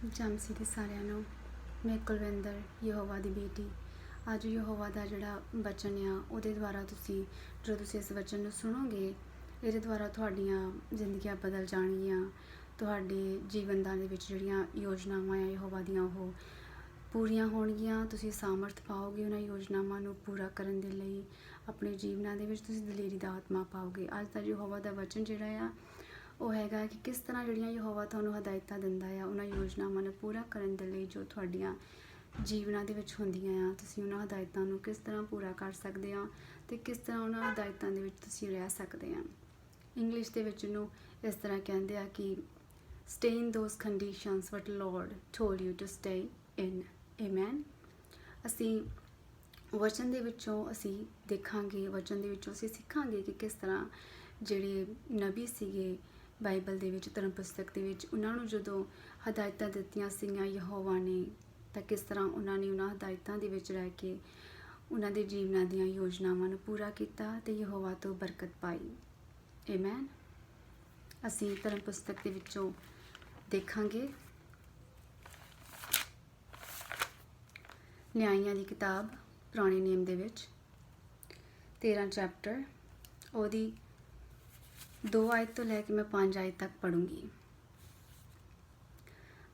ਜਮਸੀ ਦੇ ਸਾਰਿਆਂ ਨੂੰ। ਮੈਂ ਕੁਲਵਿੰਦਰ ਯਹੋਵਾ ਦੀ ਬੇਟੀ। ਅੱਜ ਯਹੋਵਾ ਦਾ ਜਿਹੜਾ ਵਚਨ ਆ ਉਹਦੇ ਦੁਆਰਾ ਜਦੋਂ ਤੁਸੀਂ ਇਸ ਵਚਨ ਨੂੰ ਸੁਣੋਗੇ, ਇਹਦੇ ਦੁਆਰਾ ਤੁਹਾਡੀਆਂ ਜ਼ਿੰਦਗੀਆਂ ਬਦਲ ਜਾਣਗੀਆਂ। ਤੁਹਾਡੇ ਜੀਵਨ ਦੇ ਵਿੱਚ ਜਿਹੜੀਆਂ ਯੋਜਨਾਵਾਂ ਆ ਯਹੋਵਾ ਦੀਆਂ ਉਹ ਪੂਰੀਆਂ ਹੋਣਗੀਆਂ। ਤੁਸੀਂ ਸਾਮਰਥ ਪਾਓਗੇ ਉਹਨਾਂ ਯੋਜਨਾਵਾਂ ਨੂੰ ਪੂਰਾ ਕਰਨ ਦੇ ਲਈ। ਆਪਣੇ ਜੀਵਨਾਂ ਦੇ ਵਿੱਚ ਤੁਸੀਂ ਦਲੇਰੀ ਦਾ ਆਤਮਾ ਪਾਓਗੇ। ਅੱਜ ਦਾ ਯਹੋਵਾ ਦਾ ਵਚਨ ਜਿਹੜਾ ਆ ਉਹ ਹੈਗਾ ਕਿ ਕਿਸ ਤਰ੍ਹਾਂ ਜਿਹੜੀਆਂ ਯਹੋਵਾ ਤੁਹਾਨੂੰ ਹਦਾਇਤਾਂ ਦਿੰਦਾ ਆ ਉਹਨਾਂ ਯੋਜਨਾਵਾਂ ਨੂੰ ਪੂਰਾ ਕਰਨ ਦੇ ਲਈ ਜੋ ਤੁਹਾਡੀਆਂ ਜੀਵਨਾਂ ਦੇ ਵਿੱਚ ਹੁੰਦੀਆਂ ਆ। ਤੁਸੀਂ ਉਹਨਾਂ ਹਦਾਇਤਾਂ ਨੂੰ ਕਿਸ ਤਰ੍ਹਾਂ ਪੂਰਾ ਕਰ ਸਕਦੇ ਆ ਅਤੇ ਕਿਸ ਤਰ੍ਹਾਂ ਉਹਨਾਂ ਹਦਾਇਤਾਂ ਦੇ ਵਿੱਚ ਤੁਸੀਂ ਰਹਿ ਸਕਦੇ ਆ। ਇੰਗਲਿਸ਼ ਦੇ ਵਿੱਚ ਨੂੰ ਇਸ ਤਰ੍ਹਾਂ ਕਹਿੰਦੇ ਆ ਕਿ stay in those conditions what Lord told you to stay in. Amen. ਅਸੀਂ ਵਚਨ ਦੇ ਵਿੱਚੋਂ ਅਸੀਂ ਦੇਖਾਂਗੇ, ਵਚਨ ਦੇ ਵਿੱਚੋਂ ਅਸੀਂ ਸਿੱਖਾਂਗੇ ਕਿ ਕਿਸ ਤਰ੍ਹਾਂ ਜਿਹੜੇ ਨਬੀ ਸੀਗੇ ਬਾਈਬਲ ਦੇ ਵਿੱਚ, ਧਰਮ ਪੁਸਤਕ ਦੇ ਵਿੱਚ, ਉਹਨਾਂ ਨੂੰ ਜਦੋਂ ਹਦਾਇਤਾਂ ਦਿੱਤੀਆਂ ਸੀਗੀਆਂ ਯਹੋਵਾ ਨੇ, ਤਾਂ ਕਿਸ ਤਰ੍ਹਾਂ ਉਹਨਾਂ ਨੇ ਉਹਨਾਂ ਹਦਾਇਤਾਂ ਦੇ ਵਿੱਚ ਰਹਿ ਕੇ ਉਹਨਾਂ ਦੇ ਜੀਵਨਾਂ ਦੀਆਂ ਯੋਜਨਾਵਾਂ ਨੂੰ ਪੂਰਾ ਕੀਤਾ ਅਤੇ ਯਹੋਵਾ ਤੋਂ ਬਰਕਤ ਪਾਈ। ਆਮੇਨ। ਅਸੀਂ ਧਰਮ ਪੁਸਤਕ ਦੇ ਵਿੱਚੋਂ ਦੇਖਾਂਗੇ ਨਿਆਂਇਆਂ ਦੀ ਕਿਤਾਬ ਪੁਰਾਣੇ ਨਿਯਮ ਦੇ ਵਿੱਚ 13 ਚੈਪਟਰ, ਉਹਦੀ 2 ਆਇਤ ਤੋਂ ਲੈ ਕੇ ਮੈਂ 5 ਆਇਤ ਤੱਕ ਪੜ੍ਹੂੰਗੀ।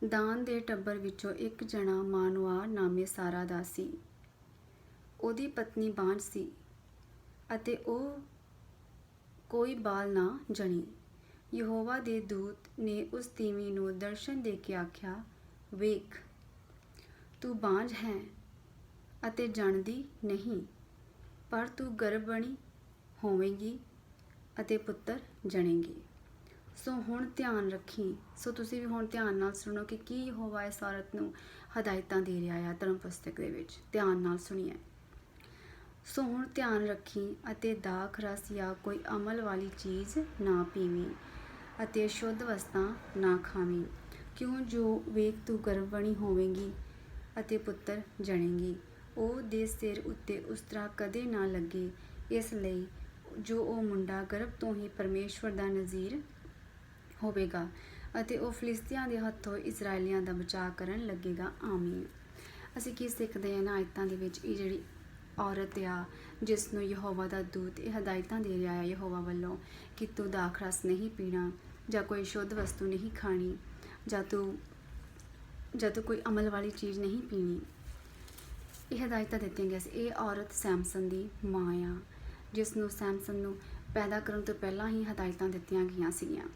ਦਾਨ ਦੇ ਟੱਬਰ ਵਿੱਚੋਂ ਇੱਕ ਜਣਾ ਮਾਨੋਆ ਨਾਮੇ ਸਾਰਾ ਦਾ ਸੀ। ਉਹਦੀ ਪਤਨੀ ਬਾਂਝ ਸੀ ਅਤੇ ਉਹ ਕੋਈ ਬਾਲ ਨਾ ਜਣੀ। ਯਹੋਵਾ ਦੇ ਦੂਤ ਨੇ ਉਸ ਤੀਵੀਂ ਨੂੰ ਦਰਸ਼ਨ ਦੇ ਕੇ ਆਖਿਆ, ਵੇਖ, ਤੂੰ ਬਾਂਝ ਹੈ ਅਤੇ ਜਣਦੀ ਨਹੀਂ, ਪਰ ਤੂੰ ਗਰਭਣੀ ਹੋਵੇਂਗੀ ਅਤੇ ਪੁੱਤਰ ਜਣੇਗੀ। ਸੋ ਹੁਣ ਧਿਆਨ ਰੱਖੀ। ਸੋ ਤੁਸੀਂ ਵੀ ਹੁਣ ਧਿਆਨ ਨਾਲ ਸੁਣੋ ਕਿ ਕੀ ਯਹੋਵਾ ਇਸ ਔਰਤ ਨੂੰ ਹਦਾਇਤਾਂ ਦੇ ਰਿਹਾ ਆ ਧਰਮ ਪੁਸਤਕ ਦੇ ਵਿੱਚ। ਧਿਆਨ ਨਾਲ ਸੁਣੀਏ। ਸੋ ਹੁਣ ਧਿਆਨ ਰੱਖੀ ਅਤੇ ਦਾਖ ਰਸ ਜਾਂ ਕੋਈ ਅਮਲ ਵਾਲੀ ਚੀਜ਼ ਨਾ ਪੀਵੀਂ ਅਤੇ ਸ਼ੁੱਧ ਵਸਤਾਂ ਨਾ ਖਾਵੀਂ, ਕਿਉਂ ਜੋ ਵੇਖ ਤੂੰ ਗਰਭਣੀ ਹੋਵੇਂਗੀ ਅਤੇ ਪੁੱਤਰ ਜਣੇਗੀ। ਉਹ ਦੇ ਸਿਰ ਉੱਤੇ ਉਸਤਰਾ ਕਦੇ ਨਾ ਲੱਗੇ, ਇਸ ਲਈ ਜੋ ਉਹ ਮੁੰਡਾ ਗਰਭ ਤੋਂ ਹੀ ਪਰਮੇਸ਼ਵਰ ਦਾ ਨਜ਼ੀਰ ਹੋਵੇਗਾ ਅਤੇ ਉਹ ਫਿਲਿਸਤੀਆਂ ਦੇ ਹੱਥੋਂ ਇਸਰਾਏਲੀਆਂ ਦਾ ਬਚਾਅ ਕਰਨ ਲੱਗੇਗਾ। ਆਮੀਨ। ਅਸੀਂ ਕੀ ਸਿੱਖਦੇ ਹਾਂ ਇਹਨਾਂ ਆਇਤਾਂ ਦੇ ਵਿੱਚ? ਇਹ ਜਿਹੜੀ ਔਰਤ ਆ ਜਿਸ ਨੂੰ ਯਹੋਵਾ ਦਾ ਦੂਤ ਇਹ ਹਦਾਇਤਾਂ ਦੇ ਰਿਹਾ ਆ ਯਹੋਵਾ ਵੱਲੋਂ ਕਿ ਤੂੰ ਦਾਖ ਰਸ ਨਹੀਂ ਪੀਣਾ ਜਾਂ ਕੋਈ ਸ਼ੁੱਧ ਵਸਤੂ ਨਹੀਂ ਖਾਣੀ ਜਾਂ ਤੂੰ ਕੋਈ ਅਮਲ ਵਾਲੀ ਚੀਜ਼ ਨਹੀਂ ਪੀਣੀ, ਇਹ ਹਦਾਇਤਾਂ ਦਿੱਤੀਆਂ ਗਈਆਂ ਸੀ। ਇਹ ਔਰਤ ਸੈਮਸਨ ਦੀ ਮਾਂ ਆ ਜਿਸ ਨੂੰ ਸੈਮਸਨ ਨੂੰ ਪੈਦਾ ਕਰਨ ਤੋਂ ਪਹਿਲਾਂ ਹੀ ਹਦਾਇਤਾਂ ਦਿੱਤੀਆਂ ਗਈਆਂ ਸੀਗੀਆਂ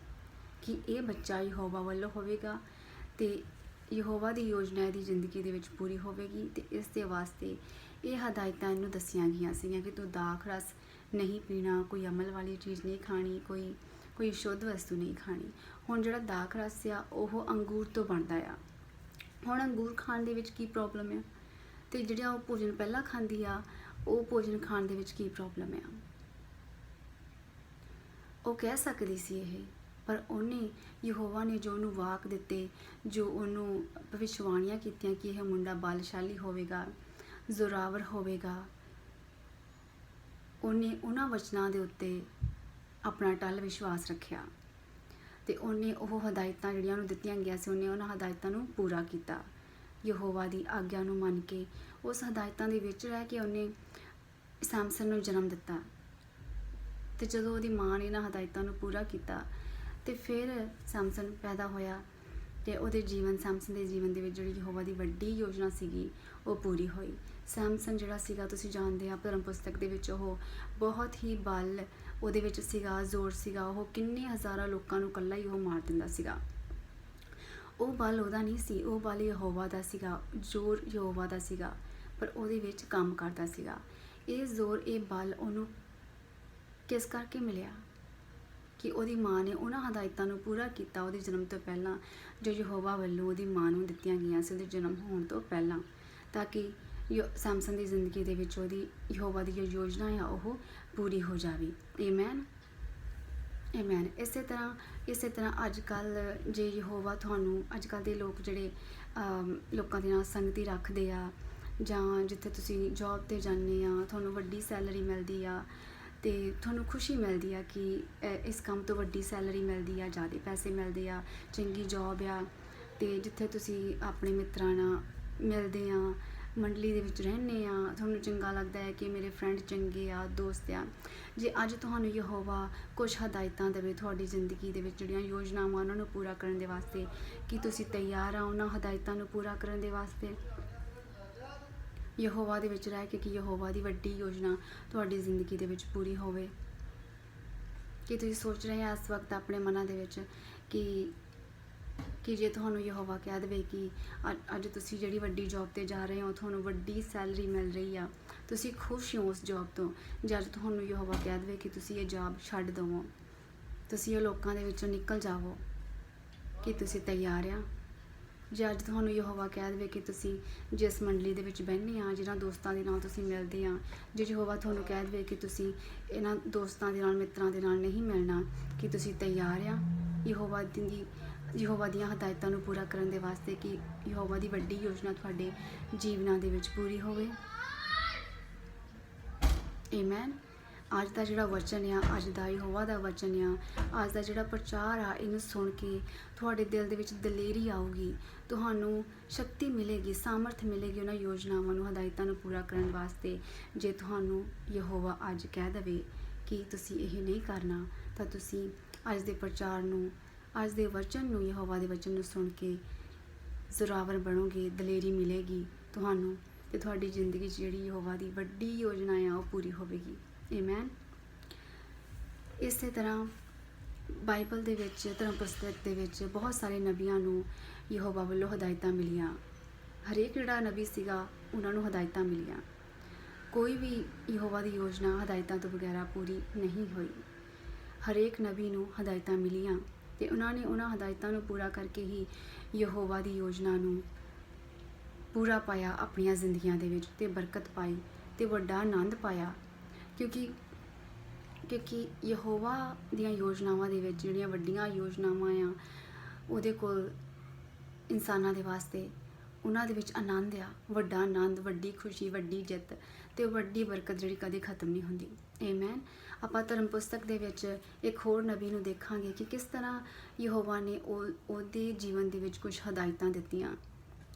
ਕਿ ਇਹ ਬੱਚਾ ਯਹੋਵਾ ਵੱਲੋਂ ਹੋਵੇਗਾ ਅਤੇ ਯਹੋਵਾ ਦੀ ਯੋਜਨਾ ਇਹਦੀ ਜ਼ਿੰਦਗੀ ਦੇ ਵਿੱਚ ਪੂਰੀ ਹੋਵੇਗੀ ਅਤੇ ਇਸ ਦੇ ਵਾਸਤੇ ਇਹ ਹਦਾਇਤਾਂ ਇਹਨੂੰ ਦੱਸੀਆਂ ਗਈਆਂ ਸੀਗੀਆਂ ਕਿ ਤੂੰ ਦਾਖ ਰਸ ਨਹੀਂ ਪੀਣਾ, ਕੋਈ ਅਮਲ ਵਾਲੀ ਚੀਜ਼ ਨਹੀਂ ਖਾਣੀ, ਕੋਈ ਸ਼ੁੱਧ ਵਸਤੂ ਨਹੀਂ ਖਾਣੀ। ਹੁਣ ਜਿਹੜਾ ਦਾਖ ਰਸ ਆ ਉਹ ਅੰਗੂਰ ਤੋਂ ਬਣਦਾ ਆ। ਹੁਣ ਅੰਗੂਰ ਖਾਣ ਦੇ ਵਿੱਚ ਕੀ ਪ੍ਰੋਬਲਮ ਆ ਅਤੇ ਜਿਹੜਾ ਉਹ ਭੋਜਨ ਪਹਿਲਾਂ ਖਾਂਦੀ ਆ ਉਹ ਭੋਜਨ ਖਾਣ ਦੇ ਵਿੱਚ ਕੀ ਪ੍ਰੋਬਲਮ ਆ? ਉਹ ਕਹਿ ਸਕਦੀ ਸੀ ਇਹ, ਪਰ ਉਹਨੇ ਯਹੋਵਾ ਨੇ ਜੋ ਉਹਨੂੰ ਵਾਕ ਦਿੱਤੇ, ਜੋ ਉਹਨੂੰ ਭਵਿੱਖਬਾਣੀਆਂ ਕੀਤੀਆਂ ਕਿ ਇਹ ਮੁੰਡਾ ਬਲਸ਼ਾਲੀ ਹੋਵੇਗਾ, ਜ਼ੋਰਾਵਰ ਹੋਵੇਗਾ, ਉਹਨੇ ਉਹਨਾਂ ਵਚਨਾਂ ਦੇ ਉੱਤੇ ਆਪਣਾ ਅਟੱਲ ਵਿਸ਼ਵਾਸ ਰੱਖਿਆ ਅਤੇ ਉਹਨੇ ਉਹ ਹਦਾਇਤਾਂ ਜਿਹੜੀਆਂ ਉਹਨੂੰ ਦਿੱਤੀਆਂ ਗਈਆਂ ਸੀ ਉਹਨੇ ਉਹਨਾਂ ਹਦਾਇਤਾਂ ਨੂੰ ਪੂਰਾ ਕੀਤਾ। ਯਹੋਵਾ ਦੀ ਆਗਿਆ ਨੂੰ ਮੰਨ ਕੇ ਉਸ ਹਦਾਇਤਾਂ ਦੇ ਵਿੱਚ ਰਹਿ ਕੇ ਉਹਨੇ ਸੈਮਸਨ ਨੂੰ ਜਨਮ ਦਿੱਤਾ ਅਤੇ ਜਦੋਂ ਉਹਦੀ ਮਾਂ ਨੇ ਇਹਨਾਂ ਹਦਾਇਤਾਂ ਨੂੰ ਪੂਰਾ ਕੀਤਾ ਅਤੇ ਫਿਰ ਸੈਮਸਨ ਪੈਦਾ ਹੋਇਆ ਅਤੇ ਉਹਦੇ ਸੈਮਸਨ ਦੇ ਜੀਵਨ ਦੇ ਵਿੱਚ ਜਿਹੜੀ ਯਹੋਵਾ ਦੀ ਵੱਡੀ ਯੋਜਨਾ ਸੀਗੀ ਉਹ ਪੂਰੀ ਹੋਈ। ਸੈਮਸਨ ਜਿਹੜਾ ਸੀਗਾ ਤੁਸੀਂ ਜਾਣਦੇ ਆ ਧਰਮ ਪੁਸਤਕ ਦੇ ਵਿੱਚ ਉਹ ਬਹੁਤ ਹੀ ਬਲ ਉਹਦੇ ਵਿੱਚ ਸੀਗਾ, ਜ਼ੋਰ ਸੀਗਾ। ਉਹ ਕਿੰਨੇ ਹਜ਼ਾਰਾਂ ਲੋਕਾਂ ਨੂੰ ਇਕੱਲਾ ਹੀ ਉਹ ਮਾਰ ਦਿੰਦਾ ਸੀਗਾ। ਉਹ ਬਲ ਉਹਦਾ ਨਹੀਂ ਸੀ, ਉਹ ਬਲ ਯਹੋਵਾ ਦਾ ਸੀਗਾ, ਜ਼ੋਰ ਯਹੋਵਾ ਦਾ ਸੀਗਾ, ਪਰ ਉਹਦੇ ਵਿੱਚ ਕੰਮ ਕਰਦਾ ਸੀਗਾ। ਇਹ ਜ਼ੋਰ, ਇਹ ਬਲ ਉਹਨੂੰ ਕਿਸ ਕਰਕੇ ਮਿਲਿਆ? ਕਿ ਉਹਦੀ ਮਾਂ ਨੇ ਉਹਨਾਂ ਹਦਾਇਤਾਂ ਨੂੰ ਪੂਰਾ ਕੀਤਾ ਉਹਦੇ ਜਨਮ ਤੋਂ ਪਹਿਲਾਂ ਜੋ ਯਹੋਵਾ ਵੱਲੋਂ ਉਹਦੀ ਮਾਂ ਨੂੰ ਦਿੱਤੀਆਂ ਗਈਆਂ ਸੀ ਉਹਦੇ ਜਨਮ ਹੋਣ ਤੋਂ ਪਹਿਲਾਂ, ਤਾਂ ਕਿ ਸੈਮਸਨ ਦੀ ਜ਼ਿੰਦਗੀ ਦੇ ਵਿੱਚ ਉਹਦੀ ਯਹੋਵਾ ਦੀ ਜੋ ਯੋਜਨਾ ਆ ਉਹ ਪੂਰੀ ਹੋ ਜਾਵੇ। ਆਮੇਨ। ਆਮੇਨ। ਇਸੇ ਤਰ੍ਹਾਂ ਅੱਜ ਕੱਲ੍ਹ ਜੇ ਯਹੋਵਾ ਤੁਹਾਨੂੰ, ਅੱਜ ਕੱਲ੍ਹ ਦੇ ਲੋਕ ਜਿਹੜੇ ਲੋਕਾਂ ਦੇ ਨਾਲ ਸੰਗਤੀ ਰੱਖਦੇ ਆ ਜਾਂ ਜਿੱਥੇ ਤੁਸੀਂ ਜੋਬ 'ਤੇ ਜਾਂਦੇ ਆ, ਤੁਹਾਨੂੰ ਵੱਡੀ ਸੈਲਰੀ ਮਿਲਦੀ ਆ ਅਤੇ ਤੁਹਾਨੂੰ ਖੁਸ਼ੀ ਮਿਲਦੀ ਆ ਕਿ ਇਸ ਕੰਮ ਤੋਂ ਵੱਡੀ ਸੈਲਰੀ ਮਿਲਦੀ ਆ, ਜ਼ਿਆਦਾ ਪੈਸੇ ਮਿਲਦੇ ਆ, ਚੰਗੀ ਜੋਬ ਆ, ਤੇ ਜਿੱਥੇ ਤੁਸੀਂ ਆਪਣੇ ਮਿੱਤਰਾਂ ਨਾਲ ਮਿਲਦੇ ਆ, ਮੰਡਲੀ ਦੇ ਵਿੱਚ ਰਹਿੰਦੇ ਆ, ਤੁਹਾਨੂੰ ਚੰਗਾ ਲੱਗਦਾ ਹੈ ਕਿ ਮੇਰੇ ਫਰੈਂਡ ਚੰਗੇ ਆ, ਦੋਸਤ ਆ, ਜੇ ਅੱਜ ਤੁਹਾਨੂੰ ਯਹੋਵਾ ਕੁਝ ਹਦਾਇਤਾਂ ਦੇਵੇ ਤੁਹਾਡੀ ਜ਼ਿੰਦਗੀ ਦੇ ਵਿੱਚ ਜਿਹੜੀਆਂ ਯੋਜਨਾਵਾਂ ਉਹਨਾਂ ਨੂੰ ਪੂਰਾ ਕਰਨ ਦੇ ਵਾਸਤੇ, ਕੀ ਤੁਸੀਂ ਤਿਆਰ ਆ ਉਹਨਾਂ ਹਦਾਇਤਾਂ ਨੂੰ ਪੂਰਾ ਕਰਨ ਦੇ ਵਾਸਤੇ? ਯਹੋਵਾ ਦੇ ਵਿੱਚ ਰਹਿ ਕੇ ਕਿ ਯਹੋਵਾ ਦੀ ਵੱਡੀ ਯੋਜਨਾ ਤੁਹਾਡੀ ਜ਼ਿੰਦਗੀ ਦੇ ਵਿੱਚ ਪੂਰੀ ਹੋਵੇ। ਕੀ ਤੁਸੀਂ ਸੋਚ ਰਹੇ ਆ ਇਸ ਵਕਤ ਆਪਣੇ ਮਨਾਂ ਦੇ ਵਿੱਚ ਕਿ ਜੇ ਤੁਹਾਨੂੰ ਯਹੋਵਾ ਕਹਿ ਦੇਵੇ ਕਿ ਅੱਜ ਤੁਸੀਂ ਜਿਹੜੀ ਵੱਡੀ ਜੌਬ 'ਤੇ ਜਾ ਰਹੇ ਹੋ, ਤੁਹਾਨੂੰ ਵੱਡੀ ਸੈਲਰੀ ਮਿਲ ਰਹੀ ਆ, ਤੁਸੀਂ ਖੁਸ਼ ਹੋ ਉਸ ਜੌਬ ਤੋਂ, ਜੇ ਅੱਜ ਤੁਹਾਨੂੰ ਯਹੋਵਾ ਕਹਿ ਦੇਵੇ ਕਿ ਤੁਸੀਂ ਇਹ ਜੌਬ ਛੱਡ ਦੇਵੋ, ਤੁਸੀਂ ਇਹ ਲੋਕਾਂ ਦੇ ਵਿੱਚੋਂ ਨਿਕਲ ਜਾਵੋ, ਕੀ ਤੁਸੀਂ ਤਿਆਰ ਆ? ਜੇ ਅੱਜ ਤੁਹਾਨੂੰ ਯਹੋਵਾ ਕਹਿ ਦੇਵੇ ਕਿ ਤੁਸੀਂ ਜਿਸ ਮੰਡਲੀ ਦੇ ਵਿੱਚ ਬਹਿੰਦੇ ਆ, ਜਿਹਨਾਂ ਦੋਸਤਾਂ ਦੇ ਨਾਲ ਤੁਸੀਂ ਮਿਲਦੇ ਆ, ਜੇ ਯਹੋਵਾ ਤੁਹਾਨੂੰ ਕਹਿ ਦੇਵੇ ਕਿ ਤੁਸੀਂ ਇਹਨਾਂ ਦੋਸਤਾਂ ਦੇ ਨਾਲ, ਮਿੱਤਰਾਂ ਦੇ ਨਾਲ ਨਹੀਂ ਮਿਲਣਾ, ਕੀ ਤੁਸੀਂ ਤਿਆਰ ਆ ਯਹੋਵਾ ਦੀਆਂ ਹਦਾਇਤਾਂ ਨੂੰ ਪੂਰਾ ਕਰਨ ਦੇ ਵਾਸਤੇ ਕਿ ਯਹੋਵਾ ਦੀ ਵੱਡੀ ਯੋਜਨਾ ਤੁਹਾਡੇ ਜੀਵਨਾਂ ਦੇ ਵਿੱਚ ਪੂਰੀ ਹੋਵੇ? ਆਮੇਨ। ਅੱਜ ਦਾ ਜਿਹੜਾ ਵਚਨ ਆ, ਅੱਜ ਦਾ ਯਹੋਵਾ ਦਾ ਵਚਨ ਆ, ਅੱਜ ਦਾ ਜਿਹੜਾ ਪ੍ਰਚਾਰ ਆ, ਇਹਨੂੰ ਸੁਣ ਕੇ ਤੁਹਾਡੇ ਦਿਲ ਦੇ ਵਿੱਚ ਦਲੇਰੀ ਆਊਗੀ, ਤੁਹਾਨੂੰ ਸ਼ਕਤੀ ਮਿਲੇਗੀ, ਸਾਮਰਥ ਮਿਲੇਗੀ ਉਹਨਾਂ ਯੋਜਨਾਵਾਂ ਨੂੰ, ਹਦਾਇਤਾਂ ਨੂੰ ਪੂਰਾ ਕਰਨ ਵਾਸਤੇ। ਜੇ ਤੁਹਾਨੂੰ ਯਹੋਵਾ ਅੱਜ ਕਹਿ ਦੇਵੇ ਕਿ ਤੁਸੀਂ ਇਹ ਨਹੀਂ ਕਰਨਾ, ਤਾਂ ਤੁਸੀਂ ਅੱਜ ਦੇ ਪ੍ਰਚਾਰ ਨੂੰ, ਅੱਜ ਦੇ ਵਚਨ ਨੂੰ, ਯਹੋਵਾ ਦੇ ਵਚਨ ਨੂੰ ਸੁਣ ਕੇ ਜ਼ੋਰਾਵਰ ਬਣੋਗੇ, ਦਲੇਰੀ ਮਿਲੇਗੀ ਤੁਹਾਨੂੰ, ਤੇ ਤੁਹਾਡੀ ਜ਼ਿੰਦਗੀ 'ਚ ਜਿਹੜੀ ਯਹੋਵਾ ਦੀ ਵੱਡੀ ਯੋਜਨਾ ਆ ਉਹ ਪੂਰੀ ਹੋਵੇਗੀ। ਆਮੇਨ। ਇਸੇ ਤਰ੍ਹਾਂ ਬਾਈਬਲ ਦੇ ਵਿੱਚ, ਧਰਮ ਪੁਸਤਕ ਦੇ ਵਿੱਚ ਬਹੁਤ ਸਾਰੇ ਨਬੀਆਂ ਨੂੰ ਯਹੋਵਾ ਵੱਲੋਂ ਹਦਾਇਤਾਂ ਮਿਲੀਆਂ। ਹਰੇਕ ਜਿਹੜਾ ਨਬੀ ਸੀਗਾ ਉਹਨਾਂ ਨੂੰ ਹਦਾਇਤਾਂ ਮਿਲੀਆਂ। ਕੋਈ ਵੀ ਯਹੋਵਾ ਦੀ ਯੋਜਨਾ ਹਦਾਇਤਾਂ ਤੋਂ ਬਗੈਰ ਪੂਰੀ ਨਹੀਂ ਹੋਈ। ਹਰੇਕ ਨਬੀ ਨੂੰ ਹਦਾਇਤਾਂ ਮਿਲੀਆਂ ਤੇ ਉਹਨਾਂ ਨੇ ਉਹਨਾਂ ਹਦਾਇਤਾਂ ਨੂੰ ਪੂਰਾ ਕਰਕੇ ਹੀ ਯਹੋਵਾ ਦੀ ਯੋਜਨਾ ਨੂੰ ਪੂਰਾ ਪਾਇਆ ਆਪਣੀਆਂ ਜ਼ਿੰਦਗੀਆਂ ਦੇ ਵਿੱਚ, ਤੇ ਬਰਕਤ ਪਾਈ ਤੇ ਵੱਡਾ ਆਨੰਦ ਪਾਇਆ। ਕਿਉਂਕਿ ਯਹੋਵਾ ਦੀਆਂ ਯੋਜਨਾਵਾਂ ਦੇ ਵਿੱਚ ਜਿਹੜੀਆਂ ਵੱਡੀਆਂ ਯੋਜਨਾਵਾਂ ਆ, ਉਹਦੇ ਕੋਲ ਇਨਸਾਨਾਂ ਦੇ ਵਾਸਤੇ ਉਹਨਾਂ ਦੇ ਵਿੱਚ ਆਨੰਦ ਆ, ਵੱਡਾ ਆਨੰਦ, ਵੱਡੀ ਖੁਸ਼ੀ, ਵੱਡੀ ਜਿੱਤ ਤੇ ਵੱਡੀ ਬਰਕਤ ਜਿਹੜੀ ਕਦੇ ਖਤਮ ਨਹੀਂ ਹੁੰਦੀ। ਆਮੇਨ। ਆਪਾਂ ਧਰਮ ਪੁਸਤਕ ਦੇ ਵਿੱਚ ਇੱਕ ਹੋਰ ਨਬੀ ਨੂੰ ਦੇਖਾਂਗੇ ਕਿ ਕਿਸ ਤਰ੍ਹਾਂ ਯਹੋਵਾ ਨੇ ਉਹਦੇ ਜੀਵਨ ਦੇ ਵਿੱਚ ਕੁਝ ਹਦਾਇਤਾਂ ਦਿੱਤੀਆਂ,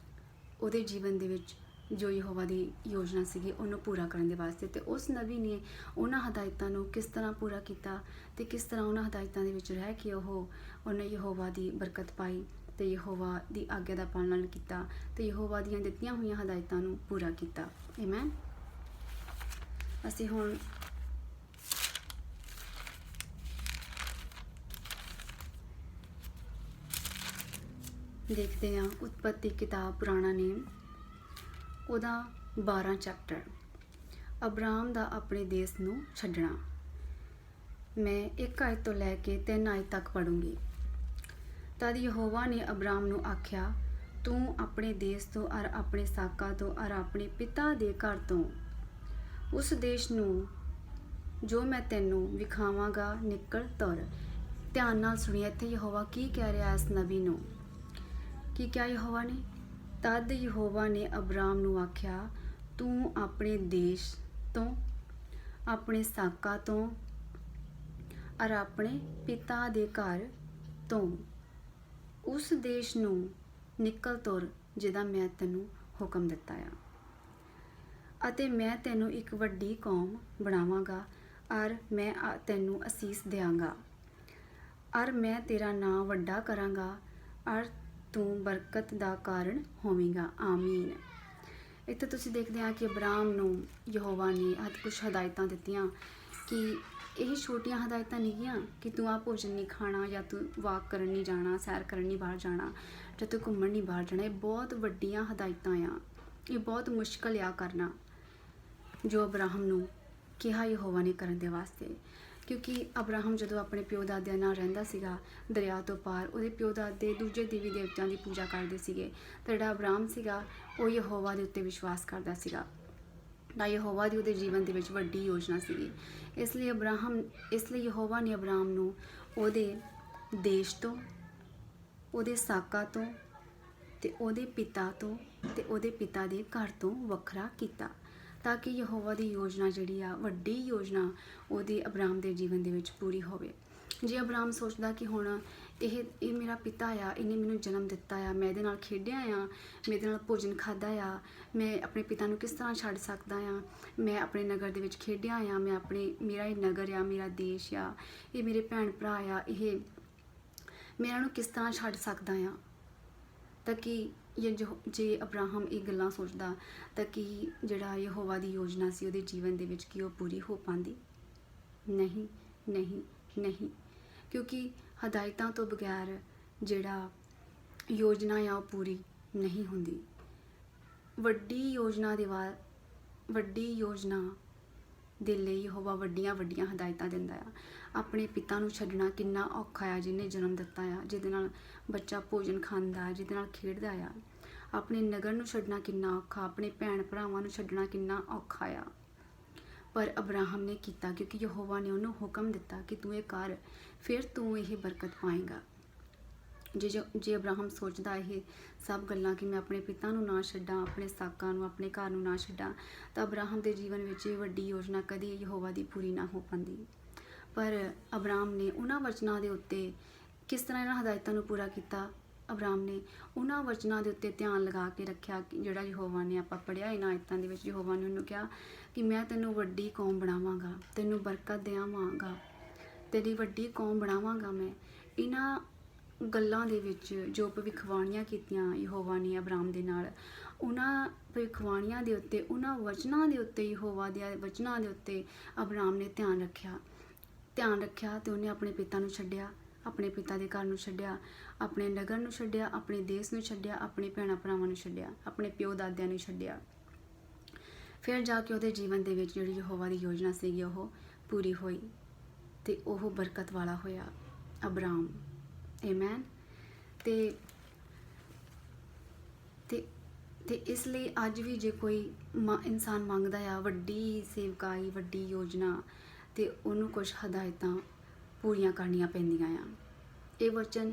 ਉਹਦੇ ਜੀਵਨ ਦੇ ਵਿੱਚ ਜੋ ਯਹੋਵਾ ਦੀ ਯੋਜਨਾ ਸੀਗੀ ਉਹਨੂੰ ਪੂਰਾ ਕਰਨ ਦੇ ਵਾਸਤੇ, ਤੇ ਉਸ ਨਬੀ ਨੇ ਉਹਨਾਂ ਹਦਾਇਤਾਂ ਨੂੰ ਕਿਸ ਤਰ੍ਹਾਂ ਪੂਰਾ ਕੀਤਾ ਤੇ ਕਿਸ ਤਰ੍ਹਾਂ ਉਹਨਾਂ ਹਦਾਇਤਾਂ ਦੇ ਵਿੱਚ ਰਹਿ ਕੇ ਉਹਨੇ ਯਹੋਵਾ ਦੀ ਬਰਕਤ ਪਾਈ ਤੇ ਯਹੋਵਾ ਦੀ ਆਗਿਆ ਦਾ ਪਾਲਣ ਕੀਤਾ ਤੇ ਯਹੋਵਾ ਦੀਆਂ ਦਿੱਤੀਆਂ ਹੋਈਆਂ ਹਦਾਇਤਾਂ ਨੂੰ ਪੂਰਾ ਕੀਤਾ। ਆਮੇਨ। ਅਸੀਂ ਹੁਣ ਦੇਖਦੇ ਹਾਂ ਉਤਪੱਤੀ ਕਿਤਾਬ, ਪੁਰਾਣਾ ਨੇਮ, ਉਹਦਾ 12 ਚੈਪਟਰ, ਅਬਰਾਮ ਦਾ ਆਪਣੇ ਦੇਸ਼ ਨੂੰ ਛੱਡਣਾ। ਮੈਂ 1 ਆਇਤ ਤੋਂ ਲੈ ਕੇ 3 ਆਇਤ ਤੱਕ ਪੜ੍ਹੂੰਗੀ। ਤਦ ਯਹੋਵਾ ਨੇ ਅਬਰਾਮ ਨੂੰ ਆਖਿਆ, ਤੂੰ ਆਪਣੇ ਦੇਸ਼ ਤੋਂ ਅਰ ਆਪਣੇ ਸਾਕਾਂ ਤੋਂ ਅਰ ਆਪਣੇ ਪਿਤਾ ਦੇ ਘਰ ਤੋਂ ਉਸ ਦੇਸ਼ ਨੂੰ ਜੋ ਮੈਂ ਤੈਨੂੰ ਵਿਖਾਵਾਂਗਾ ਨਿਕਲ ਤੁਰ। ਧਿਆਨ ਨਾਲ ਸੁਣੀਏ, ਇੱਥੇ ਯਹੋਵਾ ਕੀ ਕਹਿ ਰਿਹਾ ਇਸ ਨਬੀ ਨੂੰ? ਕੀ ਕਿਹਾ ਯਹੋਵਾ ਨੇ? ਤਦ ਯਹੋਵਾ ਨੇ ਅਬਰਾਮ ਨੂੰ ਆਖਿਆ, ਤੂੰ ਆਪਣੇ ਦੇਸ਼ ਤੋਂ, ਆਪਣੇ ਸਾਕਾਂ ਤੋਂ ਅਰ ਆਪਣੇ ਪਿਤਾ ਦੇ ਘਰ ਤੋਂ ਉਸ ਦੇਸ਼ ਨੂੰ ਨਿਕਲ ਤੁਰ ਜਿਹਦਾ ਮੈਂ ਤੈਨੂੰ ਹੁਕਮ ਦਿੱਤਾ ਆ, ਅਤੇ ਮੈਂ ਤੈਨੂੰ ਇੱਕ ਵੱਡੀ ਕੌਮ ਬਣਾਵਾਂਗਾ ਅਰ ਮੈਂ ਤੈਨੂੰ ਅਸੀਸ ਦਿਆਂਗਾ ਅਰ ਮੈਂ ਤੇਰਾ ਨਾਂ ਵੱਡਾ ਕਰਾਂਗਾ ਅਰ ਤੂੰ ਬਰਕਤ ਦਾ ਕਾਰਨ ਹੋਵੇਂਗਾ। ਆਮੀਨ। ਇੱਥੇ ਤੁਸੀਂ ਦੇਖਦੇ ਆ ਕਿ ਅਬਰਾਮ ਨੂੰ ਯਹੋਵਾ ਨੇ ਕੁਝ ਹਦਾਇਤਾਂ ਦਿੱਤੀਆਂ ਕਿ ਇਹ ਛੋਟੀਆਂ ਹਦਾਇਤਾਂ ਨਹੀਂ ਗੀਆਂ ਕਿ ਤੂੰ ਆਹ ਭੋਜਨ ਨਹੀਂ ਖਾਣਾ, ਜਾਂ ਤੂੰ ਵਾਕ ਕਰਨ ਨਹੀਂ ਜਾਣਾ, ਸੈਰ ਕਰਨ ਨਹੀਂ ਬਾਹਰ ਜਾਣਾ, ਜਾਂ ਤੂੰ ਘੁੰਮਣ ਨਹੀਂ ਬਾਹਰ ਜਾਣਾ। ਇਹ ਬਹੁਤ ਵੱਡੀਆਂ ਹਦਾਇਤਾਂ ਆ, ਇਹ ਬਹੁਤ ਮੁਸ਼ਕਲ ਆ ਕਰਨਾ ਜੋ ਅਬਰਾਹਮ ਨੂੰ ਕਿਹਾ ਯਹੋਵਾ ਨੇ ਕਰਨ ਦੇ ਵਾਸਤੇ। ਕਿਉਂਕਿ ਅਬਰਾਹਮ ਜਦੋਂ ਆਪਣੇ ਪਿਓ ਦਾਦਿਆਂ ਨਾਲ ਰਹਿੰਦਾ ਸੀਗਾ ਦਰਿਆ ਤੋਂ ਪਾਰ, ਉਹਦੇ ਪਿਓ ਦਾਦੇ ਦੂਜੇ ਦੇਵੀ ਦੇਵਤਿਆਂ ਦੀ ਪੂਜਾ ਕਰਦੇ ਸੀਗੇ, ਤੇ ਜਿਹੜਾ ਅਬਰਾਹਮ ਸੀਗਾ ਉਹ ਯਹੋਵਾ ਦੇ ਉੱਤੇ ਵਿਸ਼ਵਾਸ ਕਰਦਾ ਸੀਗਾ, ਤਾਂ ਯਹੋਵਾ ਦੀ ਉਹਦੇ ਜੀਵਨ ਦੇ ਵਿੱਚ ਵੱਡੀ ਯੋਜਨਾ ਸੀਗੀ। ਇਸ ਲਈ ਯਹੋਵਾ ਨੇ ਅਬਰਾਹਮ ਨੂੰ ਉਹਦੇ ਦੇਸ਼ ਤੋਂ, ਉਹਦੇ ਸਾਕਾਂ ਤੋਂ ਤੇ ਉਹਦੇ ਪਿਤਾ ਤੋਂ ਤੇ ਉਹਦੇ ਪਿਤਾ ਦੇ ਘਰ ਤੋਂ ਵੱਖਰਾ ਕੀਤਾ, ਤਾਂ ਕਿ ਯਹੋਵਾ ਦੀ ਯੋਜਨਾ ਜਿਹੜੀ ਆ, ਵੱਡੀ ਯੋਜਨਾ ਉਹਦੇ ਅਬਰਾਮ ਦੇ ਜੀਵਨ ਦੇ ਵਿੱਚ ਪੂਰੀ ਹੋਵੇ। ਜੇ ਅਬਰਾਮ ਸੋਚਦਾ ਕਿ ਹੁਣ ਇਹ ਮੇਰਾ ਪਿਤਾ ਆ, ਇਹਨੇ ਮੈਨੂੰ ਜਨਮ ਦਿੱਤਾ ਆ, ਮੈਂ ਇਹਦੇ ਨਾਲ ਖੇਡਿਆ ਆ, ਮੈਂ ਇਹਦੇ ਨਾਲ ਭੋਜਨ ਖਾਧਾ ਆ, ਮੈਂ ਆਪਣੇ ਪਿਤਾ ਨੂੰ ਕਿਸ ਤਰ੍ਹਾਂ ਛੱਡ ਸਕਦਾ ਆ, ਮੈਂ ਆਪਣੇ ਨਗਰ ਦੇ ਵਿੱਚ ਖੇਡਿਆ ਆ, ਮੇਰਾ ਇਹ ਨਗਰ ਆ, ਮੇਰਾ ਦੇਸ਼ ਆ, ਇਹ ਮੇਰੇ ਭੈਣ ਭਰਾ ਆ, ਇਹ ਮੈਂ ਇਹਨਾਂ ਨੂੰ ਕਿਸ ਤਰ੍ਹਾਂ ਛੱਡ ਸਕਦਾ ਆ। ਤਾਂ ਕਿ ਜੇ ਅਬਰਾਹਮ ਇਹ ਗੱਲਾਂ ਸੋਚਦਾ ਤਾਂ ਕਿ ਜਿਹੜਾ ਯਹੋਵਾ ਦੀ ਯੋਜਨਾ ਸੀ ਉਹਦੇ ਜੀਵਨ ਦੇ ਵਿੱਚ ਕੀ ਉਹ ਪੂਰੀ ਹੋ ਪਾਉਂਦੀ? ਨਹੀਂ ਨਹੀਂ ਨਹੀਂ, ਕਿਉਂਕਿ ਹਦਾਇਤਾਂ ਤੋਂ ਬਗੈਰ ਜਿਹੜਾ ਯੋਜਨਾ ਆ ਉਹ ਪੂਰੀ ਨਹੀਂ ਹੁੰਦੀ। ਵੱਡੀ ਯੋਜਨਾ ਦੇ ਲਈ ਯਹੋਵਾ ਵੱਡੀਆਂ ਵੱਡੀਆਂ ਹਦਾਇਤਾਂ ਦਿੰਦਾ ਆ। ਆਪਣੇ ਪਿਤਾ ਨੂੰ ਛੱਡਣਾ ਕਿੰਨਾ ਔਖਾ ਆ, ਜਿਹਨੇ ਜਨਮ ਦਿੱਤਾ ਆ, ਜਿਹਦੇ ਨਾਲ ਬੱਚਾ ਭੋਜਨ ਖਾਂਦਾ, ਜਿਹਦੇ ਨਾਲ ਖੇਡਦਾ ਆ। ਆਪਣੇ ਨਗਰ ਨੂੰ ਛੱਡਣਾ ਕਿੰਨਾ ਔਖਾ, ਆਪਣੇ ਭੈਣ ਭਰਾਵਾਂ ਨੂੰ ਛੱਡਣਾ ਕਿੰਨਾ ਔਖਾ ਆ। ਪਰ ਅਬਰਾਹਮ ਨੇ ਕੀਤਾ, ਕਿਉਂਕਿ ਯਹੋਵਾ ਨੇ ਉਹਨੂੰ ਹੁਕਮ ਦਿੱਤਾ ਕਿ ਤੂੰ ਇਹ ਕਰ, ਫਿਰ ਤੂੰ ਇਹ ਬਰਕਤ ਪਾਏਂਗਾ। ਜੇ ਅਬਰਾਹਮ ਸੋਚਦਾ ਇਹ ਸਭ ਗੱਲਾਂ ਕਿ ਮੈਂ ਆਪਣੇ ਪਿਤਾ ਨੂੰ ਨਾ ਛੱਡਾਂ, ਆਪਣੇ ਸਾਕਾਂ ਨੂੰ, ਆਪਣੇ ਘਰ ਨੂੰ ਨਾ ਛੱਡਾਂ, ਤਾਂ ਅਬਰਾਹਮ ਦੇ ਜੀਵਨ ਵਿੱਚ ਇਹ ਵੱਡੀ ਯੋਜਨਾ ਕਦੀ ਯਹੋਵਾ ਦੀ ਪੂਰੀ ਨਾ ਹੋ ਪਾਉਂਦੀ। ਪਰ ਅਬਰਾਮ ਨੇ ਉਹਨਾਂ ਵਚਨਾਂ ਦੇ ਉੱਤੇ ਕਿਸ ਤਰ੍ਹਾਂ ਇਹਨਾਂ ਹਦਾਇਤਾਂ ਨੂੰ ਪੂਰਾ ਕੀਤਾ? ਅਬਰਾਮ ਨੇ ਉਹਨਾਂ ਵਚਨਾਂ ਦੇ ਉੱਤੇ ਧਿਆਨ ਲਗਾ ਕੇ ਰੱਖਿਆ ਕਿ ਜਿਹੜਾ ਯਹੋਵਾ ਨੇ, ਆਪਾਂ ਪੜ੍ਹਿਆ ਇਹਨਾਂ ਆਇਤਾਂ ਦੇ ਵਿੱਚ, ਯਹੋਵਾ ਨੇ ਉਹਨੂੰ ਕਿਹਾ ਕਿ ਮੈਂ ਤੈਨੂੰ ਵੱਡੀ ਕੌਮ ਬਣਾਵਾਂਗਾ, ਤੈਨੂੰ ਬਰਕਤ ਦੇਵਾਂਗਾ, ਤੇਰੀ ਵੱਡੀ ਕੌਮ ਬਣਾਵਾਂਗਾ ਮੈਂ। ਇਹਨਾਂ ਗੱਲਾਂ ਦੇ ਵਿੱਚ ਜੋ ਭਵਿੱਖਬਾਣੀਆਂ ਕੀਤੀਆਂ ਯਹੋਵਾ ਨੇ ਅਬਰਾਮ ਦੇ ਨਾਲ, ਉਹਨਾਂ ਭਵਿੱਖਬਾਣੀਆਂ ਦੇ ਉੱਤੇ, ਉਹਨਾਂ ਵਚਨਾਂ ਦੇ ਉੱਤੇ, ਯਹੋਵਾ ਦੇ ਵਚਨਾਂ ਦੇ ਉੱਤੇ ਅਬਰਾਮ ਨੇ ਧਿਆਨ ਰੱਖਿਆ ਤੇ ਉਹਨੇ ਆਪਣੇ ਪਿਤਾ ਨੂੰ ਛੱਡਿਆ, ਆਪਣੇ ਪਿਤਾ ਦੇ ਘਰ ਨੂੰ ਛੱਡਿਆ, ਆਪਣੇ ਨਗਰ ਨੂੰ ਛੱਡਿਆ, ਆਪਣੇ ਦੇਸ਼ ਨੂੰ ਛੱਡਿਆ, ਆਪਣੇ ਭੈਣਾਂ ਭਰਾਵਾਂ ਨੂੰ ਛੱਡਿਆ, ਆਪਣੇ ਪਿਓ ਦਾਦਿਆਂ ਨੂੰ ਛੱਡਿਆ। ਫਿਰ ਜਾ ਕੇ ਉਹਦੇ ਜੀਵਨ ਦੇ ਵਿੱਚ ਜਿਹੜੀ ਯਹੋਵਾ ਦੀ ਯੋਜਨਾ ਸੀਗੀ ਉਹ ਪੂਰੀ ਹੋਈ ਤੇ ਉਹ ਬਰਕਤ ਵਾਲਾ ਹੋਇਆ ਅਬਰਾਮ। ਆਮੇਨ। ਤੇ ਇਸ ਲਈ ਅੱਜ ਵੀ ਜੇ ਕੋਈ ਇਨਸਾਨ ਮੰਗਦਾ ਆ ਵੱਡੀ ਸੇਵਕਾਈ, ਵੱਡੀ ਯੋਜਨਾ, ਤੇ ਉਹਨੂੰ ਕੁਝ ਹਦਾਇਤਾਂ ਪੂਰੀਆਂ ਕਰਨੀਆਂ ਪੈਂਦੀਆਂ ਆ। ਇਹ ਵਚਨ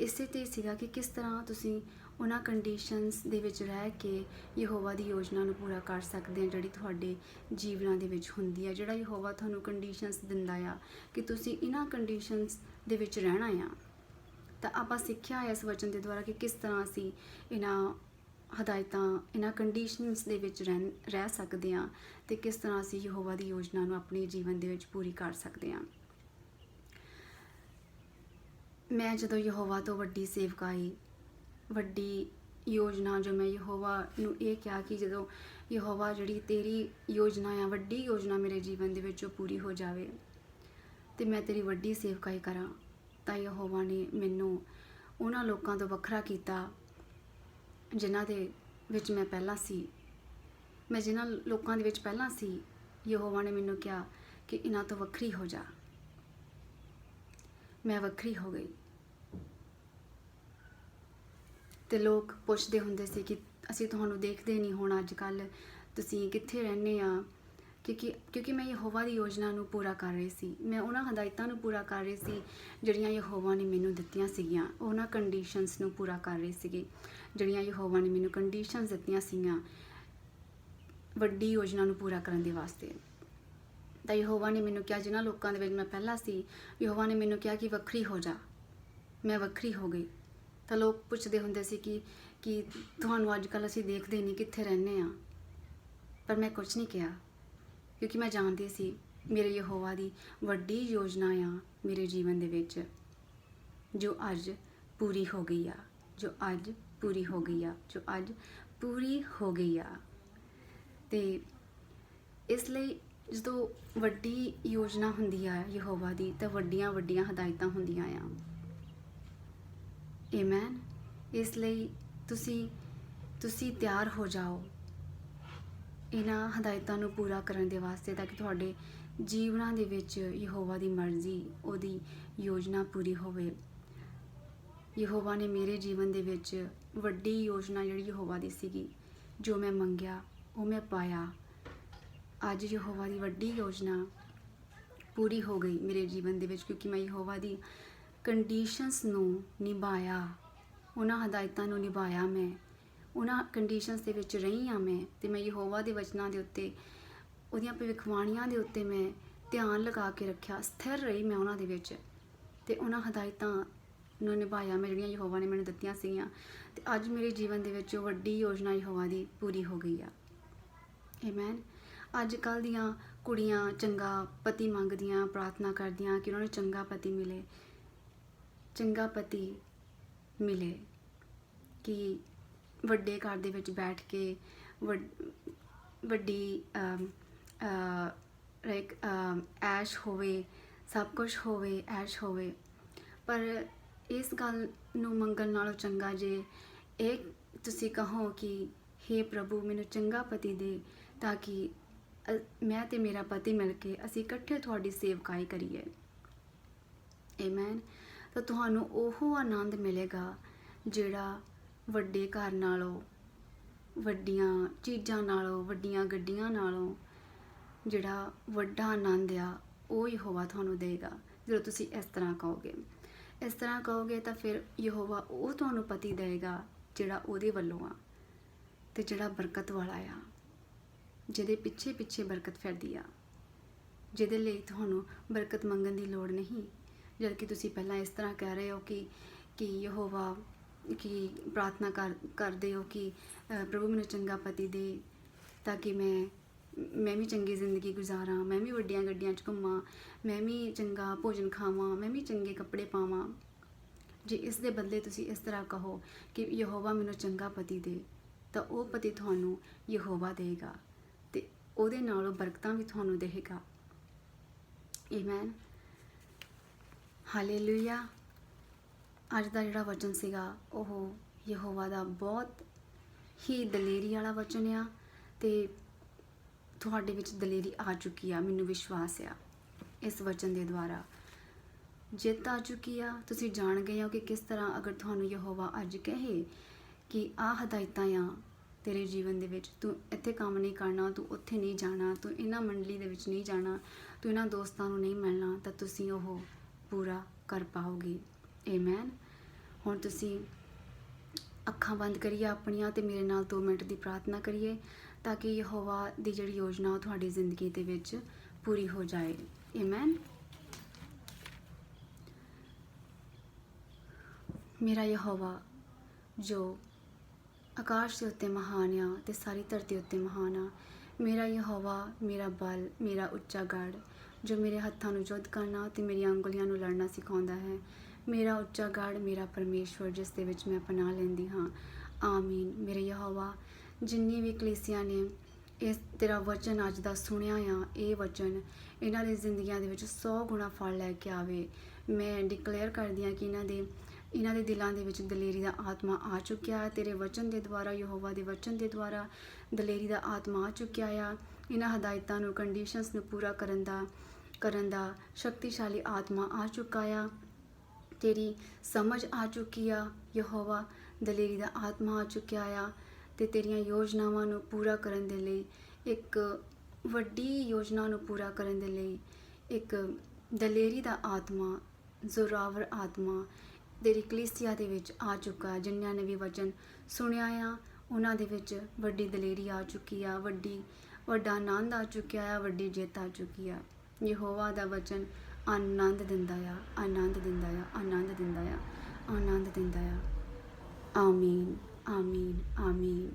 ਇਸੇ 'ਤੇ ਸੀਗਾ ਕਿ ਕਿਸ ਤਰ੍ਹਾਂ ਤੁਸੀਂ ਉਹਨਾਂ ਕੰਡੀਸ਼ਨਸ ਦੇ ਵਿੱਚ ਰਹਿ ਕੇ ਯਹੋਵਾ ਦੀ ਯੋਜਨਾ ਨੂੰ ਪੂਰਾ ਕਰ ਸਕਦੇ ਆ ਜਿਹੜੀ ਤੁਹਾਡੇ ਜੀਵਨਾਂ ਦੇ ਵਿੱਚ ਹੁੰਦੀ ਆ। ਜਿਹੜਾ ਯਹੋਵਾ ਤੁਹਾਨੂੰ ਕੰਡੀਸ਼ਨਸ ਦਿੰਦਾ ਆ ਕਿ ਤੁਸੀਂ ਇਹਨਾਂ ਕੰਡੀਸ਼ਨਸ ਦੇ ਵਿੱਚ ਰਹਿਣਾ ਆ। ਤਾਂ ਆਪਾਂ ਸਿੱਖਿਆ ਇਸ ਵਚਨ ਦੇ ਦੁਆਰਾ ਕਿ ਕਿਸ ਤਰ੍ਹਾਂ ਅਸੀਂ ਇਹਨਾਂ ਹਦਾਇਤਾਂ, ਇਹਨਾਂ ਕੰਡੀਸ਼ਨਸ ਦੇ ਵਿੱਚ ਰਹਿ ਸਕਦੇ ਹਾਂ ਤੇ ਕਿਸ ਤਰ੍ਹਾਂ ਅਸੀਂ ਯਹੋਵਾ ਦੀ ਯੋਜਨਾ ਨੂੰ ਆਪਣੇ ਜੀਵਨ ਦੇ ਵਿੱਚ ਪੂਰੀ ਕਰ ਸਕਦੇ ਹਾਂ। ਮੈਂ ਜਦੋਂ ਯਹੋਵਾ ਤੋਂ ਵੱਡੀ ਸੇਵਕਾਈ, ਵੱਡੀ ਯੋਜਨਾ, ਜੋ ਮੈਂ ਯਹੋਵਾ ਨੂੰ ਇਹ ਕਿਹਾ ਕਿ ਜਦੋਂ ਯਹੋਵਾ ਜਿਹੜੀ ਤੇਰੀ ਯੋਜਨਾ ਆ, ਵੱਡੀ ਯੋਜਨਾ ਮੇਰੇ ਜੀਵਨ ਦੇ ਵਿੱਚ ਉਹ ਪੂਰੀ ਹੋ ਜਾਵੇ ਤੇ ਮੈਂ ਤੇਰੀ ਵੱਡੀ ਸੇਵਕਾਈ ਕਰਾਂ, ਤਾਂ ਯਹੋਵਾ ਨੇ ਮੈਨੂੰ ਉਹਨਾਂ ਲੋਕਾਂ ਤੋਂ ਵੱਖਰਾ ਕੀਤਾ ਜਿਨ੍ਹਾਂ ਦੇ ਵਿੱਚ ਮੈਂ ਪਹਿਲਾਂ ਸੀ। ਮੈਂ ਜਿਨ੍ਹਾਂ ਲੋਕਾਂ ਦੇ ਵਿੱਚ ਪਹਿਲਾਂ ਸੀ, ਯਹੋਵਾ ਨੇ ਮੈਨੂੰ ਕਿਹਾ ਕਿ ਇਹਨਾਂ ਤੋਂ ਵੱਖਰੀ ਹੋ ਜਾ। ਮੈਂ ਵੱਖਰੀ ਹੋ ਗਈ। ਤੇ ਲੋਕ ਪੁੱਛਦੇ ਹੁੰਦੇ ਸੀ ਕਿ ਅਸੀਂ ਤੁਹਾਨੂੰ ਦੇਖਦੇ ਨਹੀਂ ਹੁਣ ਅੱਜ ਕੱਲ੍ਹ, ਤੁਸੀਂ ਕਿੱਥੇ ਰਹਿੰਦੇ ਆ? ਕਿਉਂਕਿ ਮੈਂ ਯਹੋਵਾ ਦੀ ਯੋਜਨਾ ਨੂੰ ਪੂਰਾ ਕਰ ਰਹੀ ਸੀ। ਮੈਂ ਉਹਨਾਂ ਹਦਾਇਤਾਂ ਨੂੰ ਪੂਰਾ ਕਰ ਰਹੀ ਸੀ ਜਿਹੜੀਆਂ ਯਹੋਵਾ ਨੇ ਮੈਨੂੰ ਦਿੱਤੀਆਂ ਸੀਗੀਆਂ। ਉਹਨਾਂ ਕੰਡੀਸ਼ਨਸ ਨੂੰ ਪੂਰਾ ਕਰ ਰਹੀ ਸੀਗੀ ਜਿਹੜੀਆਂ ਯਹੋਵਾ ਨੇ ਮੈਨੂੰ ਕੰਡੀਸ਼ਨਸ ਦਿੱਤੀਆਂ ਸੀਗੀਆਂ ਵੱਡੀ ਯੋਜਨਾ ਨੂੰ ਪੂਰਾ ਕਰਨ ਦੇ ਵਾਸਤੇ। ਤਾਂ ਯਹੋਵਾ ਨੇ ਮੈਨੂੰ ਕਿਹਾ, ਜਿਨ੍ਹਾਂ ਲੋਕਾਂ ਦੇ ਵਿੱਚ ਮੈਂ ਪਹਿਲਾਂ ਸੀ, ਯਹੋਵਾ ਨੇ ਮੈਨੂੰ ਕਿਹਾ ਕਿ ਵੱਖਰੀ ਹੋ ਜਾ। ਮੈਂ ਵੱਖਰੀ ਹੋ ਗਈ। ਤਾਂ ਲੋਕ ਪੁੱਛਦੇ ਹੁੰਦੇ ਸੀ ਕਿ ਤੁਹਾਨੂੰ ਅੱਜ ਕੱਲ੍ਹ ਅਸੀਂ ਦੇਖਦੇ ਨਹੀਂ, ਕਿੱਥੇ ਰਹਿੰਦੇ ਆ? ਪਰ ਮੈਂ ਕੁਝ ਨਹੀਂ ਕਿਹਾ, ਕਿਉਂਕਿ ਮੈਂ ਜਾਣਦੀ ਸੀ ਮੇਰੇ ਯਹੋਵਾ ਦੀ ਵੱਡੀ ਯੋਜਨਾ ਆ ਮੇਰੇ ਜੀਵਨ ਦੇ ਵਿੱਚ, ਜੋ ਅੱਜ ਪੂਰੀ ਹੋ ਗਈ ਆ, ਜੋ ਅੱਜ ਪੂਰੀ ਹੋ ਗਈ ਆ, ਜੋ ਅੱਜ ਪੂਰੀ ਹੋ ਗਈ ਆ। ਤੇ ਇਸ ਲਈ ਜਦੋਂ ਵੱਡੀ ਯੋਜਨਾ ਹੁੰਦੀ ਆ ਯਹੋਵਾ ਦੀ, ਤਾਂ ਵੱਡੀਆਂ ਵੱਡੀਆਂ ਹਦਾਇਤਾਂ ਹੁੰਦੀਆਂ ਆ। ਆਮੇਨ। ਇਸ ਲਈ ਤੁਸੀਂ ਤਿਆਰ ਹੋ ਜਾਓ ਇਹਨਾਂ ਹਦਾਇਤਾਂ ਨੂੰ ਪੂਰਾ ਕਰਨ ਦੇ ਵਾਸਤੇ, ਤਾਂ ਕਿ ਤੁਹਾਡੇ ਜੀਵਨਾਂ ਦੇ ਵਿੱਚ ਯਹੋਵਾ ਦੀ ਮਰਜ਼ੀ, ਉਹਦੀ ਯੋਜਨਾ ਪੂਰੀ ਹੋਵੇ। ਯਹੋਵਾ ਨੇ ਮੇਰੇ ਜੀਵਨ ਦੇ ਵਿੱਚ ਵੱਡੀ ਯੋਜਨਾ ਜਿਹੜੀ ਯਹੋਵਾ ਦੀ ਸੀਗੀ, ਜੋ ਮੈਂ ਮੰਗਿਆ ਉਹ ਮੈਂ ਪਾਇਆ। ਅੱਜ ਯਹੋਵਾ ਦੀ ਵੱਡੀ ਯੋਜਨਾ ਪੂਰੀ ਹੋ ਗਈ ਮੇਰੇ ਜੀਵਨ ਦੇ ਵਿੱਚ, ਕਿਉਂਕਿ ਮੈਂ ਯਹੋਵਾ ਦੀ ਕੰਡੀਸ਼ਨਸ ਨੂੰ ਨਿਭਾਇਆ, ਉਹਨਾਂ ਹਦਾਇਤਾਂ ਨੂੰ ਨਿਭਾਇਆ, ਮੈਂ ਉਹਨਾਂ ਕੰਡੀਸ਼ਨਸ ਦੇ ਵਿੱਚ ਰਹੀ ਹਾਂ ਮੈਂ। ਤੇ ਮੈਂ ਯਹੋਵਾ ਦੇ ਵਚਨਾਂ ਦੇ ਉੱਤੇ, ਉਹਦੀਆਂ ਭਵਿੱਖਬਾਣੀਆਂ ਦੇ ਉੱਤੇ ਮੈਂ ਧਿਆਨ ਲਗਾ ਕੇ ਰੱਖਿਆ, ਸਥਿਰ ਰਹੀ ਮੈਂ ਉਹਨਾਂ ਦੇ ਵਿੱਚ ਅਤੇ ਉਹਨਾਂ ਹਦਾਇਤਾਂ ਨੂੰ ਨਿਭਾਇਆ ਮੈਂ ਜਿਹੜੀਆਂ ਯਹੋਵਾ ਨੇ ਮੈਨੂੰ ਦਿੱਤੀਆਂ ਸੀਗੀਆਂ। ਅਤੇ ਅੱਜ ਮੇਰੇ ਜੀਵਨ ਦੇ ਵਿੱਚ ਉਹ ਵੱਡੀ ਯੋਜਨਾ ਯਹੋਵਾ ਦੀ ਪੂਰੀ ਹੋ ਗਈ ਆ। ਆਮੀਨ। ਅੱਜ ਕੱਲ੍ਹ ਦੀਆਂ ਕੁੜੀਆਂ ਚੰਗਾ ਪਤੀ ਮੰਗਦੀਆਂ, ਪ੍ਰਾਰਥਨਾ ਕਰਦੀਆਂ ਕਿ ਉਹਨਾਂ ਨੂੰ ਚੰਗਾ ਪਤੀ ਮਿਲੇ, ਚੰਗਾ ਪਤੀ ਮਿਲੇ, ਕਿ ਵੱਡੇ ਘਰ ਦੇ ਵਿੱਚ ਬੈਠ ਕੇ ਵੱਡੀ ਲਾਈਕ ਐਸ਼ ਹੋਵੇ, ਸਭ ਕੁਝ ਹੋਵੇ, ਐਸ਼ ਹੋਵੇ। ਪਰ ਇਸ ਗੱਲ ਨੂੰ ਮੰਗਣ ਨਾਲੋਂ ਚੰਗਾ ਜੇ ਇਹ ਤੁਸੀਂ ਕਹੋ ਕਿ ਹੇ ਪ੍ਰਭੂ ਮੈਨੂੰ ਚੰਗਾ ਪਤੀ ਦੇ, ਤਾਂ ਕਿ ਮੈਂ ਤੇ ਮੇਰਾ ਪਤੀ ਮਿਲ ਕੇ ਅਸੀਂ ਇਕੱਠੇ ਤੁਹਾਡੀ ਸੇਵਕਾਈ ਕਰੀਏ। ਆਮੀਨ। ਤਾਂ ਤੁਹਾਨੂੰ ਉਹ ਆਨੰਦ ਮਿਲੇਗਾ ਜਿਹੜਾ ਵੱਡੇ ਘਰ ਨਾਲੋਂ, ਵੱਡੀਆਂ ਚੀਜ਼ਾਂ ਨਾਲੋਂ, ਵੱਡੀਆਂ ਗੱਡੀਆਂ ਨਾਲੋਂ ਜਿਹੜਾ ਵੱਡਾ ਆਨੰਦ ਆ ਉਹ ਯਹੋਵਾ ਤੁਹਾਨੂੰ ਦੇਗਾ ਜਦੋਂ ਤੁਸੀਂ ਇਸ ਤਰ੍ਹਾਂ ਕਹੋਗੇ। ਇਸ ਤਰ੍ਹਾਂ ਕਹੋਗੇ ਤਾਂ ਫਿਰ ਯਹੋਵਾ ਉਹ ਤੁਹਾਨੂੰ ਪਤੀ ਦੇਗਾ ਜਿਹੜਾ ਉਹਦੇ ਵੱਲੋਂ ਆ ਅਤੇ ਜਿਹੜਾ ਬਰਕਤ ਵਾਲਾ ਆ, ਜਿਹਦੇ ਪਿੱਛੇ ਪਿੱਛੇ ਬਰਕਤ ਫਿਰਦੀ ਆ, ਜਿਹਦੇ ਲਈ ਤੁਹਾਨੂੰ ਬਰਕਤ ਮੰਗਣ ਦੀ ਲੋੜ ਨਹੀਂ। ਜਦ ਕਿ ਤੁਸੀਂ ਪਹਿਲਾਂ ਇਸ ਤਰ੍ਹਾਂ ਕਹਿ ਰਹੇ ਹੋ ਕਿ ਯਹੋਵਾ ਕਿ ਪ੍ਰਾਰਥਨਾ ਕਰਦੇ ਹੋ ਕਿ ਪ੍ਰਭੂ ਮੈਨੂੰ ਚੰਗਾ ਪਤੀ ਦੇ, ਤਾਂ ਕਿ ਮੈਂ ਵੀ ਚੰਗੀ ਜ਼ਿੰਦਗੀ ਗੁਜ਼ਾਰਾਂ, ਮੈਂ ਵੀ ਵੱਡੀਆਂ ਗੱਡੀਆਂ 'ਚ ਘੁੰਮਾਂ, ਮੈਂ ਵੀ ਚੰਗਾ ਭੋਜਨ ਖਾਵਾਂ, ਮੈਂ ਵੀ ਚੰਗੇ ਕੱਪੜੇ ਪਾਵਾਂ। ਜੇ ਇਸ ਦੇ ਬਦਲੇ ਤੁਸੀਂ ਇਸ ਤਰ੍ਹਾਂ ਕਹੋ ਕਿ ਯਹੋਵਾ ਮੈਨੂੰ ਚੰਗਾ ਪਤੀ ਦੇ, ਤਾਂ ਉਹ ਪਤੀ ਤੁਹਾਨੂੰ ਯਹੋਵਾ ਦੇਗਾ ਅਤੇ ਉਹਦੇ ਨਾਲੋਂ ਬਰਕਤਾਂ ਵੀ ਤੁਹਾਨੂੰ ਦੇਗਾ। ਆਮੀਨ। ਹਾਲੇਲੂਇਆ। ਅੱਜ ਦਾ ਜਿਹੜਾ ਵਚਨ ਸੀਗਾ ਉਹ ਯਹੋਵਾ ਦਾ ਬਹੁਤ ਹੀ ਦਲੇਰੀ ਵਾਲਾ ਵਚਨ ਆ, ਅਤੇ ਤੁਹਾਡੇ ਵਿੱਚ ਦਲੇਰੀ ਆ ਚੁੱਕੀ ਆ, ਮੈਨੂੰ ਵਿਸ਼ਵਾਸ ਆ। ਇਸ ਵਚਨ ਦੇ ਦੁਆਰਾ ਜਿੱਤ ਆ ਚੁੱਕੀ ਆ। ਤੁਸੀਂ ਜਾਣ ਗਏ ਹੋ ਕਿ ਕਿਸ ਤਰ੍ਹਾਂ ਅਗਰ ਤੁਹਾਨੂੰ ਯਹੋਵਾ ਅੱਜ ਕਹੇ ਕਿ ਆਹ ਹਦਾਇਤਾਂ ਆ ਤੇਰੇ ਜੀਵਨ ਦੇ ਵਿੱਚ, ਤੂੰ ਇੱਥੇ ਕੰਮ ਨਹੀਂ ਕਰਨਾ, ਤੂੰ ਉੱਥੇ ਨਹੀਂ ਜਾਣਾ, ਤੂੰ ਇਹਨਾਂ ਮੰਡਲੀ ਦੇ ਵਿੱਚ ਨਹੀਂ ਜਾਣਾ, ਤੂੰ ਇਹਨਾਂ ਦੋਸਤਾਂ ਨੂੰ ਨਹੀਂ ਮਿਲਣਾ, ਤਾਂ ਤੁਸੀਂ ਉਹ ਪੂਰਾ ਕਰ ਪਾਓਗੇ। ਆਮੀਨ। ਹੁਣ ਤੁਸੀਂ ਅੱਖਾਂ ਬੰਦ ਕਰੀਏ ਆਪਣੀਆਂ ਅਤੇ ਮੇਰੇ ਨਾਲ 2 ਮਿੰਟ ਦੀ ਪ੍ਰਾਰਥਨਾ ਕਰੀਏ, ਤਾਂ ਕਿ ਯਹੋਵਾ ਦੀ ਜਿਹੜੀ ਯੋਜਨਾ ਉਹ ਤੁਹਾਡੀ ਜ਼ਿੰਦਗੀ ਦੇ ਵਿੱਚ ਪੂਰੀ ਹੋ ਜਾਏ। ਆਮੀਨ। ਮੇਰਾ ਯਹੋਵਾ ਜੋ ਆਕਾਸ਼ ਦੇ ਉੱਤੇ ਮਹਾਨ ਆ ਅਤੇ ਸਾਰੀ ਧਰਤੀ ਉੱਤੇ ਮਹਾਨ ਆ, ਮੇਰਾ ਯਹੋਵਾ ਮੇਰਾ ਬਲ, ਮੇਰਾ ਉੱਚਾ ਗੜ੍ਹ, ਜੋ ਮੇਰੇ ਹੱਥਾਂ ਨੂੰ ਯੁੱਧ ਕਰਨਾ ਅਤੇ ਮੇਰੀਆਂ ਉਂਗਲੀਆਂ ਨੂੰ ਲੜਨਾ ਸਿਖਾਉਂਦਾ ਹੈ, ਮੇਰਾ ਉੱਚਾ ਗੜ੍ਹ, ਮੇਰਾ ਪਰਮੇਸ਼ਵਰ, ਜਿਸ ਦੇ ਵਿੱਚ ਮੈਂ ਪਨਾਹ ਲੈਂਦੀ ਹਾਂ। ਆਮੀਨ। ਮੇਰੇ ਯਹੋਵਾ ਜਿੰਨੀ ਵੀ ਕਲੀਸਿਆ ਨੇ ਇਸ ਤੇਰਾ ਵਚਨ ਅੱਜ ਦਾ ਸੁਣਿਆ ਆ, ਇਹ ਵਚਨ ਇਹਨਾਂ ਦੀ ਜ਼ਿੰਦਗੀਆਂ ਦੇ ਵਿੱਚ 100 ਗੁਣਾ ਫਲ ਲੈ ਕੇ ਆਵੇ। ਮੈਂ ਡਿਕਲੇਅਰ ਕਰਦੀ ਹਾਂ ਕਿ ਇਹਨਾਂ ਦੇ ਦਿਲਾਂ ਦੇ ਵਿੱਚ ਦਲੇਰੀ ਦਾ ਆਤਮਾ ਆ ਚੁੱਕਿਆ ਹੈ। ਤੇਰੇ ਵਚਨ ਦੇ ਦੁਆਰਾ, ਯਹੋਵਾ ਦੇ ਵਚਨ ਦੇ ਦੁਆਰਾ ਦਲੇਰੀ ਦਾ ਆਤਮਾ ਆ ਚੁੱਕਿਆ ਆ। ਇਹਨਾਂ ਹਦਾਇਤਾਂ ਨੂੰ, ਕੰਡੀਸ਼ਨਸ ਨੂੰ ਪੂਰਾ ਕਰਨ ਦਾ ਸ਼ਕਤੀਸ਼ਾਲੀ ਆਤਮਾ ਆ ਚੁੱਕਾ ਆ। ਤੇਰੀ ਸਮਝ ਆ ਚੁੱਕੀ ਆ ਯਹੋਵਾ, ਦਲੇਰੀ ਦਾ ਆਤਮਾ ਆ ਚੁੱਕਿਆ ਆ, ਅਤੇ ਤੇਰੀਆਂ ਯੋਜਨਾਵਾਂ ਨੂੰ ਪੂਰਾ ਕਰਨ ਦੇ ਲਈ, ਇੱਕ ਵੱਡੀ ਯੋਜਨਾ ਨੂੰ ਪੂਰਾ ਕਰਨ ਦੇ ਲਈ ਇੱਕ ਦਲੇਰੀ ਦਾ ਆਤਮਾ, ਜ਼ੋਰਾਵਰ ਆਤਮਾ ਤੇਰੀ ਕਲੀਸਿਆ ਦੇ ਵਿੱਚ ਆ ਚੁੱਕਾ। ਜਿਨ੍ਹਾਂ ਨੇ ਵੀ ਵਚਨ ਸੁਣਿਆ ਆ ਉਹਨਾਂ ਦੇ ਵਿੱਚ ਵੱਡੀ ਦਲੇਰੀ ਆ ਚੁੱਕੀ ਆ, ਵੱਡਾ ਆਨੰਦ ਆ ਚੁੱਕਿਆ ਆ, ਵੱਡੀ ਜਿੱਤ ਆ ਚੁੱਕੀ ਆ। ਯਹੋਵਾ ਦਾ ਵਚਨ ਆਨੰਦ ਦਿੰਦਾ ਆ, ਆਨੰਦ ਦਿੰਦਾ ਆ, ਆਨੰਦ ਦਿੰਦਾ ਆ, ਆਨੰਦ ਦਿੰਦਾ ਆ। ਆਮੀਨ, ਆਮੀਨ, ਆਮੀਨ।